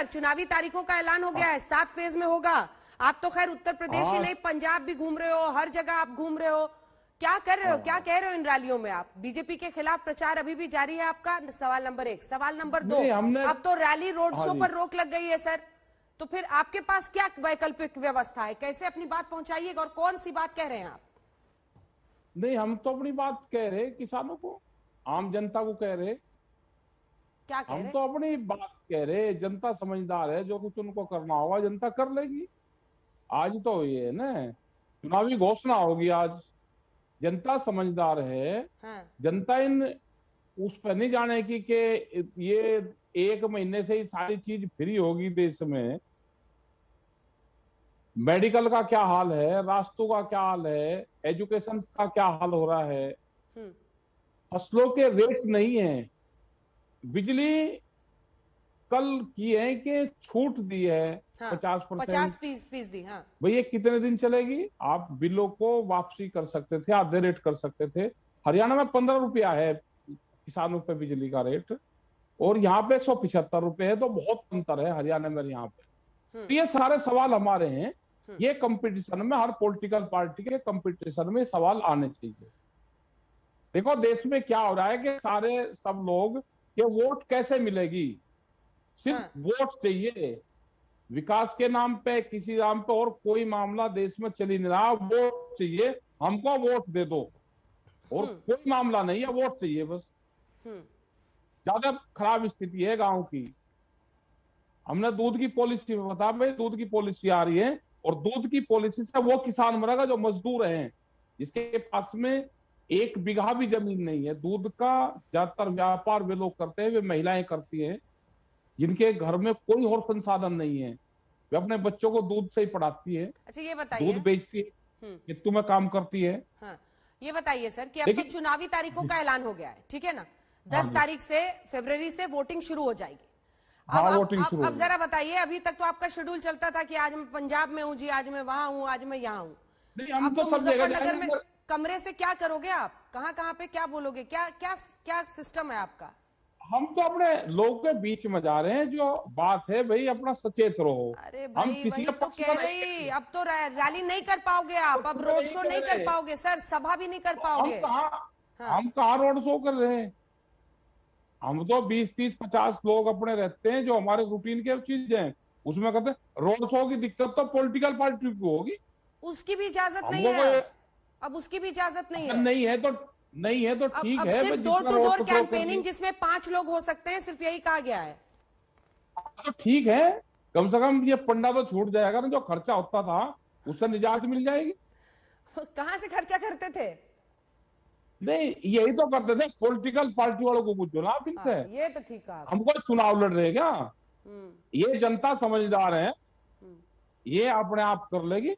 Sir, चुनावी तारीखों का ऐलान हो गया है, 7 फेज में होगा। आप तो खैर उत्तर प्रदेश ही नहीं, पंजाब भी घूम रहे हो, हर जगह आप घूम रहे हो, क्या कर रहे हो, क्या कह रहे हो इन रैलियों में आप? बीजेपी के खिलाफ प्रचार अभी भी जारी है आपका? सवाल नंबर 1। सवाल नंबर 2, अब तो रैली रोड शो पर रोक लग गई है सर, तो फिर आपके पास क्या वैकल्पिक व्यवस्था है? कैसे अपनी बात पहुंचाइएगा और कौन सी बात कह रहे हैं आप? नहीं, हम तो अपनी बात कह रहे किसानों को, आम जनता को कह रहे। क्या कह हम रहे? तो अपनी बात कह रहे, जनता समझदार है, जो कुछ उनको करना होगा जनता कर लेगी। आज तो ये है ना, चुनावी घोषणा होगी आज, जनता समझदार है। हाँ। जनता इन उस पर नहीं जाने की कि ये 1 महीने से ही सारी चीज फ्री होगी देश में। मेडिकल का क्या हाल है, रास्तों का क्या हाल है, एजुकेशन का क्या हाल हो रहा है, फसलों के रेट नहीं है, बिजली कल की है कि छूट दी है। हाँ, 50% 50% हाँ। भैया कितने दिन चलेगी? आप बिलों को वापसी कर सकते थे, आधे रेट कर सकते थे। हरियाणा में 15 रुपया है किसानों पे बिजली का रेट, और यहाँ पे 175 रुपये है, तो बहुत अंतर है हरियाणा में यहाँ पे। तो ये सारे सवाल हमारे हैं, ये कंपटीशन में, हर पॉलिटिकल पार्टी के कंपटीशन में सवाल आने चाहिए। देखो देश में क्या हो रहा है कि सारे सब लोग, ये वोट कैसे मिलेगी, सिर्फ वोट चाहिए विकास के नाम पे, किसी नाम पे और कोई मामला देश में चल ही नहीं रहा। वोट चाहिए, हमको वोट दे दो, और कोई मामला नहीं है, वोट चाहिए बस। ज्यादा खराब स्थिति है गांव की। हमने दूध की पॉलिसी में बता, भाई दूध की पॉलिसी आ रही है, और दूध की पॉलिसी से वो किसान मरेगा जो मजदूर हैं, जिसके पास में 1 बीघा भी जमीन नहीं है। दूध का ज्यादातर व्यापार वे लोग करते हैं, वे महिलाएं करती हैं, जिनके घर में कोई और संसाधन नहीं है। वे अपने बच्चों को दूध से ही पढ़ाती है। अच्छा ये बताइए, दूध बेचती है, कित्तू में काम करती है। हाँ, ये बताइए सर कि अब तो चुनावी तारीखों का ऐलान हो गया है, ठीक है ना? 10 तारीख से, फरवरी से वोटिंग शुरू हो जाएगी। अब जरा बताइए, अभी तक तो आपका शेड्यूल चलता था कि आज मैं पंजाब में हूँ जी, आज मैं वहां हूँ, आज मैं यहाँ हूँ। अब तो मुजफ्फरनगर में कमरे से क्या करोगे आप? कहाँ कहाँ पे क्या बोलोगे? क्या क्या क्या सिस्टम है आपका? हम तो अपने लोगों के बीच में जा रहे हैं। जो बात है भाई, अपना सचेत रहो। अरे भाई वही तो कह रही, अब तो रैली नहीं कर पाओगे आप, अब रोड शो नहीं कर पाओगे सर, सभा भी नहीं कर पाओगे। हम कहाँ रोड शो कर रहे हैं? हम तो 20, 30, 50 लोग अपने रहते हैं, जो हमारे रूटीन के चीज हैं, उसमें कहते हैं। रोड शो की दिक्कत तो पॉलिटिकल पार्टी को होगी, उसकी भी इजाजत नहीं है। अब उसकी भी इजाजत नहीं है। नहीं है तो ठीक है। सिर्फ डोर टू डोर कैंपेनिंग, जिसमें 5 लोग हो सकते हैं, सिर्फ यही कहा गया है। तो ठीक है, कम से कम ये पंडा तो छूट जाएगा ना, जो खर्चा होता था उससे निजात मिल जाएगी। कहां से खर्चा करते थे? नहीं, यही तो करते थे। पॉलिटिकल पार्टी वालों को पूछो ना आप इनसे। ये तो ठीक है। हमको चुनाव लड़ रहे क्या? ये जनता समझदार है, ये अपने आप कर लेगी,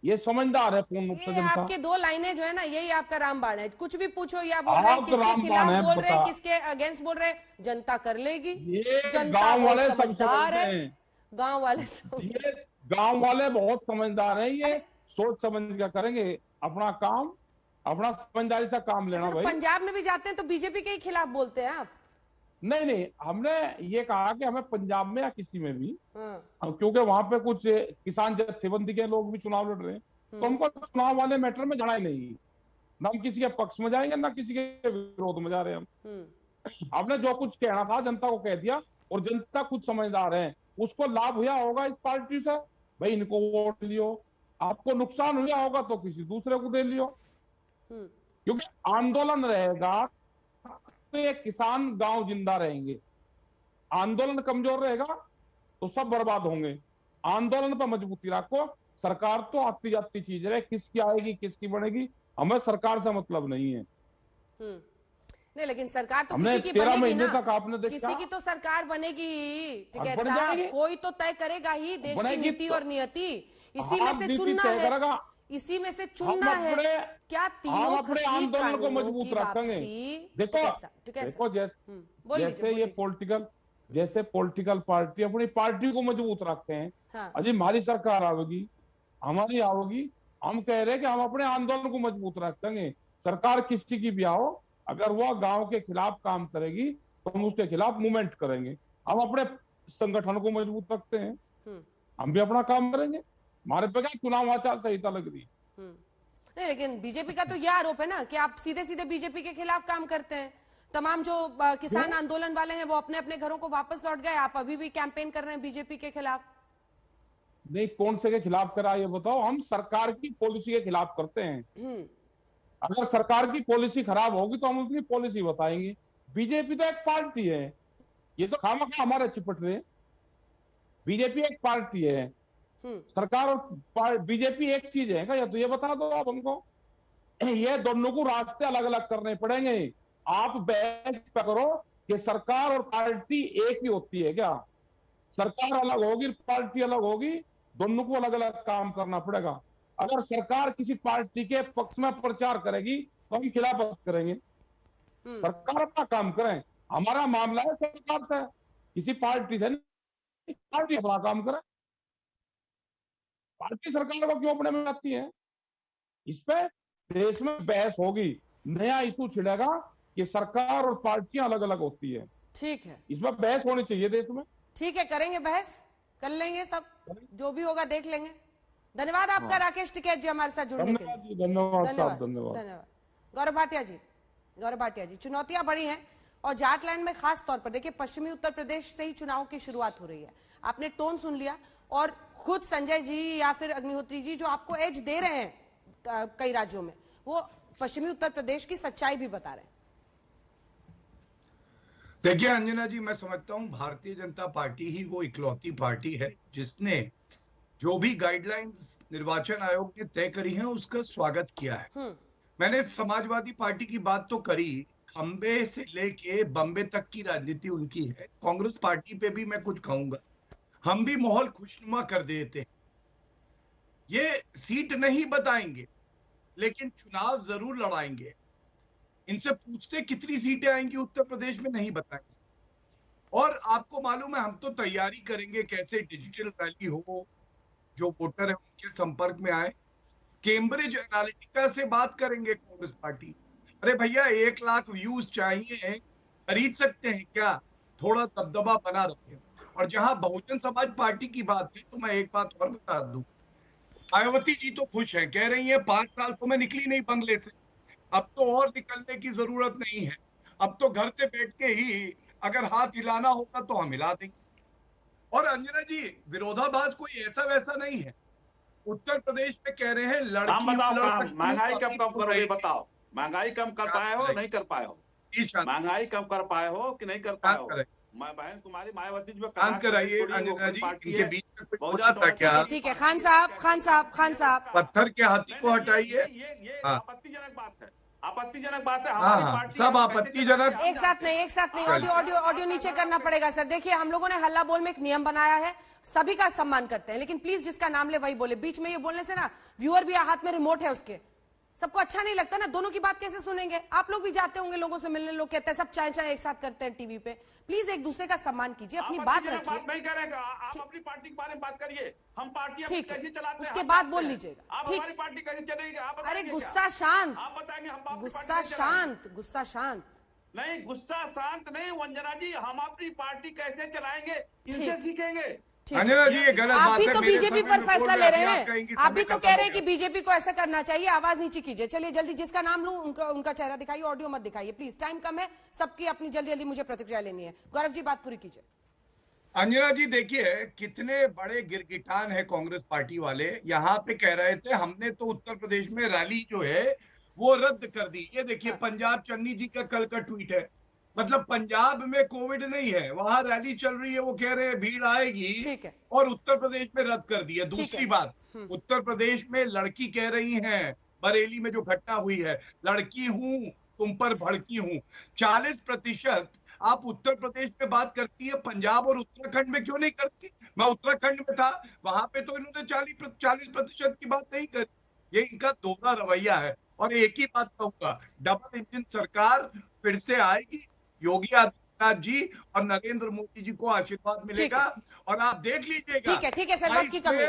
ये समझदार है पूर्ण रूप से जनता। आपके 2 लाइनें जो है ना, यही आपका रामबाण है। कुछ भी पूछो, या बोल रहे हैं किसके खिलाफ बोल रहे हैं, किसके अगेंस्ट बोल रहे हैं, जनता कर लेगी। जनता बहुत समझदार है, गांव वाले ये गांव वाले बहुत समझदार है, ये सोच समझ कर करेंगे अपना काम, अपना समझदारी से काम लेना। भाई पंजाब में भी जाते हैं तो बीजेपी के ही खिलाफ बोलते हैं आप? नहीं, हमने ये कहा कि हमें पंजाब में या किसी में भी, क्योंकि वहां पे कुछ किसान जत्थेबंदी के लोग भी चुनाव लड़ रहे हैं, तो हमको चुनाव वाले मैटर में जाना ही नहीं। ना हम किसी के पक्ष में जाएंगे, ना किसी के विरोध में जा रहे हैं हम। हमने जो कुछ कहना था जनता को कह दिया, और जनता खुद समझदार है। उसको लाभ हुआ होगा इस पार्टी से, भाई इनको वोट लियो। आपको नुकसान हुआ होगा तो किसी दूसरे को दे लियो। क्योंकि आंदोलन रहेगा तो ये किसान गांव जिंदा रहेंगे। आंदोलन कमजोर रहेगा तो सब बर्बाद होंगे। आंदोलन पर मजबूती रखो। सरकार तो आती जाती चीज है, किसकी आएगी किसकी बनेगी, हमें सरकार से मतलब नहीं है। नहीं, लेकिन सरकार तो किसी की बनेगी ना। तक आपने देखा, किसी की तो सरकार बनेगी ही, टिकैत साहब, कोई तो तय करेगा ही देश की नीति और नियति। इसी में से चुनना है, इसी में से चुनना है। क्या तीनों अपने आंदोलन को मजबूत रखेंगे? देखो जैसे पॉलिटिकल पार्टी अपनी पार्टी को मजबूत रखते हैं। अजी हमारी सरकार आवेगी, हमारी आओगी, हम कह रहे हैं कि हम अपने आंदोलन को मजबूत रखेंगे। सरकार किसी की भी आओ, अगर वो गांव के खिलाफ काम करेगी तो हम उसके खिलाफ मूवमेंट करेंगे। हम अपने संगठन को मजबूत रखते हैं, हम्म हम भी अपना काम करेंगे। हमारे पे क्या चुनाव आचार संहिता लग रही है? नहीं, लेकिन बीजेपी का तो यह आरोप है ना कि आप सीधे सीधे बीजेपी के खिलाफ काम करते हैं। तमाम जो किसान आंदोलन वाले हैं वो अपने अपने घरों को वापस लौट गए, आप अभी भी कैंपेन कर रहे हैं बीजेपी के खिलाफ। नहीं, कौन से के खिलाफ करा ये बताओ? हम सरकार की पॉलिसी के खिलाफ करते हैं। अगर सरकार की पॉलिसी खराब होगी तो हम उसकी पॉलिसी बताएंगे। बीजेपी तो एक पार्टी है, ये तो खामखा हमारे चिपट रहे हैं। बीजेपी एक पार्टी है, सरकार और बीजेपी एक चीज है क्या? या तो ये बता दो आप हमको। ये दोनों को रास्ते अलग अलग करने पड़ेंगे। आप बहस करो कि सरकार और पार्टी एक ही होती है क्या? सरकार अलग होगी, पार्टी अलग होगी, दोनों को अलग अलग काम करना पड़ेगा। अगर सरकार किसी पार्टी के पक्ष में प्रचार करेगी तो हम खिलाफत करेंगे। सरकार अपना काम करें, हमारा मामला है सरकार से, किसी पार्टी से नहीं। पार्टी अपना काम करे, पार्टी सरकार को क्यों अपने में आती है? इस पे देश में बहस होगी, नया इशू छिड़ेगा कि सरकार और पार्टियां अलग अलग होती है। ठीक है, इसमें बहस होनी चाहिए देश में। ठीक है, करेंगे बहस, कर लेंगे, सब जो भी होगा देख लेंगे। धन्यवाद आपका राकेश टिकैत जी हमारे साथ जुड़ने के लिए। धन्यवाद, धन्यवाद। गौरव भाटिया जी, चुनौतियां बड़ी हैं और झारखंड में खास तौर पर देखिए, पश्चिमी उत्तर प्रदेश से ही चुनाव की शुरुआत हो रही है। आपने टोन सुन लिया और खुद संजय जी या फिर अग्निहोत्री जी जो आपको एज दे रहे हैं कई राज्यों में, वो पश्चिमी उत्तर प्रदेश की सच्चाई भी बता रहे हैं। देखिए अंजना जी, मैं समझता हूं भारतीय जनता पार्टी ही वो इकलौती पार्टी है जिसने जो भी गाइडलाइंस निर्वाचन आयोग ने तय करी है उसका स्वागत किया है। मैंने समाजवादी पार्टी की बात तो करी, खंबे से लेके बम्बे तक की राजनीति उनकी है। कांग्रेस पार्टी पे भी मैं कुछ कहूंगा, हम भी माहौल खुशनुमा कर देते हैं। ये सीट नहीं बताएंगे लेकिन चुनाव जरूर लड़ाएंगे। इनसे पूछते कितनी सीटें आएंगी उत्तर प्रदेश में, नहीं बताएंगे। और आपको मालूम है हम तो तैयारी करेंगे कैसे डिजिटल रैली हो, जो वोटर है उनके संपर्क में आए। कैम्ब्रिज एनालिटिका से बात करेंगे कांग्रेस पार्टी। अरे भैया 1 लाख व्यूज चाहिए, खरीद सकते हैं क्या? थोड़ा दबदबा बना रखें। और जहां बहुजन समाज पार्टी की बात है तो मैं एक बात और बता दूं, मायावती जी तो खुश हैं, कह रही है 5 साल तो मैं निकली नहीं बंगले से, अब तो और निकलने की जरूरत नहीं है, अब तो घर से बैठ के ही अगर हाथ हिलाना होगा तो हम हिला देंगे। और अंजना जी, विरोधाभास कोई ऐसा वैसा नहीं है। उत्तर प्रदेश में कह रहे हैं लड़की महंगाई कम करोगे, बताओ महंगाई कम कर पाए हो नहीं कर पाए हो? महंगाई कम कर पाए हो कि नहीं कर पाए हो? मैं बहन तुम्हारी मायावती जी काम कराइए अंजना जी, इनके बीच में कोई बोला था क्या? ठीक है खान साहब पत्थर के हाथी को हटाइए। ये आपत्तिजनक बात है, आपत्तिजनक बात है। हाँ, सब आपत्तिजनक। एक साथ नहीं, ऑडियो नीचे करना पड़ेगा सर। देखिए, हम लोगों ने हल्ला बोल में एक नियम बनाया है, सभी का सम्मान करते हैं, लेकिन प्लीज जिसका नाम ले वही बोले। बीच में ये बोलने से ना व्यूअर भी हाथ में रिमोट है उसके, सबको अच्छा नहीं लगता ना। दोनों की बात कैसे सुनेंगे? आप लोग भी जाते होंगे लोगों से मिलने, लोग कहते हैं सब चाय एक साथ करते हैं टीवी पे। प्लीज एक दूसरे का सम्मान कीजिए, अपनी बात रखिए। नहीं करेगा, आप अपनी पार्टी के बारे में बात करिए, हम पार्टी कैसे चलाते हैं उसके बाद बोल लीजिएगा। आप हमारी पार्टी कैसे चलेगी आप? अरे गुस्सा शांत, आप बताएंगे। हम गुस्सा शांत नहीं, गुस्सा शांत नहीं वंजना जी, हम अपनी पार्टी कैसे चलाएंगे इनसे सीखेंगे। अंजना जी ये गलत बात है। आप भी तो बीजेपी पर फैसला ले रहे हैं, आप भी तो कह रहे हैं कि बीजेपी को ऐसा करना चाहिए। आवाज नीचे कीजिए। चलिए जल्दी, जिसका नाम लूं उनका चेहरा दिखाइए, ऑडियो मत दिखाइए प्लीज, टाइम कम है सबकी, अपनी जल्दी मुझे प्रतिक्रिया लेनी है। गौरव जी बात पूरी कीजिए। अंजना जी देखिए कितने बड़े गिरगिटान है कांग्रेस पार्टी वाले। यहाँ पे कह रहे थे हमने तो उत्तर प्रदेश में रैली जो है वो रद्द कर दी। ये देखिए पंजाब चन्नी जी का कल का ट्वीट है, मतलब पंजाब में कोविड नहीं है, वहां रैली चल रही है, वो कह रहे हैं भीड़ आएगी और उत्तर प्रदेश में रद्द कर दिया। दूसरी बात, उत्तर प्रदेश में लड़की कह रही है, बरेली में जो घटना हुई है, लड़की हूं तुम पर भड़की हूं। 40% आप उत्तर प्रदेश में बात करती है, पंजाब और उत्तराखंड में क्यों नहीं करती? मैं उत्तराखंड में था, वहां पे तो इन्होंने 40% की बात नहीं करी। ये इनका दोहरा रवैया है। और एक ही बात कहूंगा, डबल इंजन सरकार फिर से आएगी। योगी आदित्यनाथ जी और नरेंद्र मोदी जी को आशीर्वाद मिलेगा और आप देख लीजिएगा। ठीक है सर, वक्त की कमी,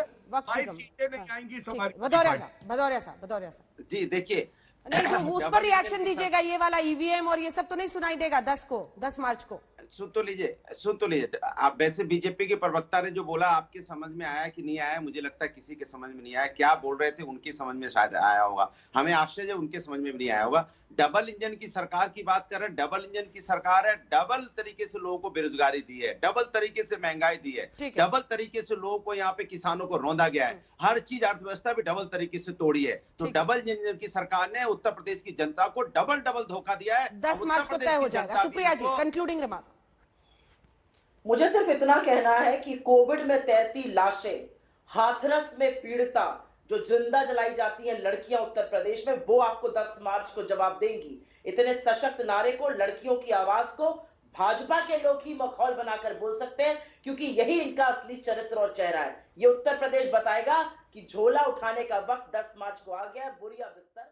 सीटें नहीं आएंगी समाज। भदौरिया साहब जी देखिए, नहीं जो उस पर रिएक्शन दीजिएगा, ये वाला ईवीएम और ये सब तो नहीं सुनाई देगा 10 मार्च को। सुन तो लीजिए आप। वैसे बीजेपी के प्रवक्ता ने जो बोला, आपके समझ में आया कि नहीं आया? मुझे लगता है किसी के समझ में नहीं आया। क्या बोल रहे थे उनकी समझ में शायद आया होगा, हमें आश्चर्य उनके समझ में भी नहीं आया होगा। डबल इंजन की सरकार की बात कर रहे हैं। डबल इंजन की सरकार है, डबल तरीके से लोगों को बेरोजगारी दी है, डबल तरीके से महंगाई दी है, डबल तरीके से लोगों को यहाँ पे किसानों को रौंदा गया है, हर चीज अर्थव्यवस्था भी डबल तरीके से तोड़ी है। तो डबल इंजन की सरकार ने उत्तर प्रदेश की जनता को डबल धोखा दिया है। 10 मार्च को तय हो जाएगा। सुप्रिया जी, कंक्लूडिंग रिमार्क। मुझे सिर्फ इतना कहना है कि कोविड में तैरती लाशें, हाथरस में पीड़िता जो जिंदा जलाई जाती हैं लड़कियां उत्तर प्रदेश में, वो आपको 10 मार्च को जवाब देंगी। इतने सशक्त नारे को, लड़कियों की आवाज को भाजपा के लोग ही मखौल बनाकर बोल सकते हैं, क्योंकि यही इनका असली चरित्र और चेहरा है। ये उत्तर प्रदेश बताएगा कि झोला उठाने का वक्त 10 मार्च को आ गया है। बोरिया बिस्तर